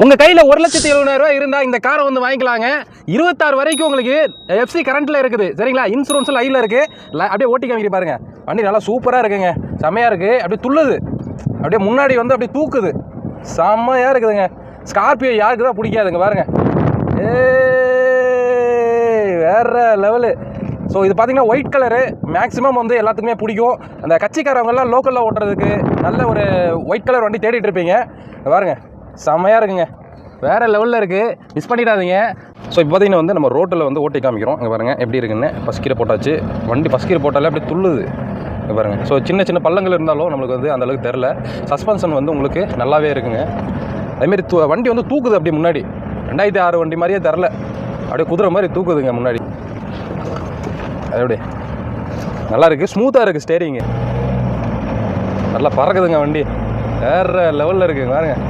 உங்கள் கையில் 1,70,000 ரூபாய் இருந்தால் இந்த காரை வந்து வாங்கிக்கலாங்க. 26 வரைக்கும் உங்களுக்கு எஃப்சி கரண்ட்டில் இருக்குது. சரிங்களா? இன்சூரன்ஸும் லைவில் இருக்குது. அப்படியே ஓட்டி காமிக்க பாருங்க. வண்டி நல்லா சூப்பராக இருக்குங்க. செம்மையாக இருக்குது. அப்படியே துள்ளுது. அப்படியே முன்னாடி வந்து அப்படியே தூக்குது. செம்மையாக இருக்குதுங்க. ஸ்கார்பியோ யாருக்கு தான் பிடிக்காதுங்க பாருங்க. வேறு லெவலு. ஸோ இது பார்த்தீங்கன்னா ஒயிட் கலரு மேக்ஸிமம் வந்து எல்லாத்துக்குமே பிடிக்கும். அந்த கட்சிக்காரவங்கெல்லாம் லோக்கலில் ஓட்டுறதுக்கு நல்ல ஒரு ஒயிட் கலர் வண்டி தேடிட்டு இருப்பீங்க. பாருங்க செம்மையாக இருக்குங்க. வேறு லெவலில் இருக்குது. மிஸ் பண்ணிடாதீங்க. ஸோ இப்போ பார்த்தீங்கன்னா வந்து நம்ம ரோட்டில் வந்து ஓட்டி காமிக்கிறோம். இங்கே பாருங்கள் எப்படி இருக்குன்னு. ஃபஸ்ட் கீரை போட்டாச்சு. வண்டி ஃபஸ்ட் கீரை போட்டாலே அப்படியே துள்ளுது. இங்கே பாருங்கள். ஸோ சின்ன சின்ன பள்ளங்கள் இருந்தாலும் நம்மளுக்கு வந்து அந்தளவுக்கு தெரில. சஸ்பென்ஷன் வந்து உங்களுக்கு நல்லாவே இருக்குங்க. அதுமாரி வண்டி வந்து தூக்குது அப்படியே முன்னாடி. 2006 வண்டி மாதிரியே தெரில. அப்படியே குதிரை மாதிரி தூக்குதுங்க முன்னாடி. அது அப்படியே நல்லா இருக்குது. ஸ்மூத்தாக இருக்குது ஸ்டேரிங்கு. நல்லா பறக்குதுங்க வண்டி. வேறு லெவலில் இருக்குங்க பாருங்கள்.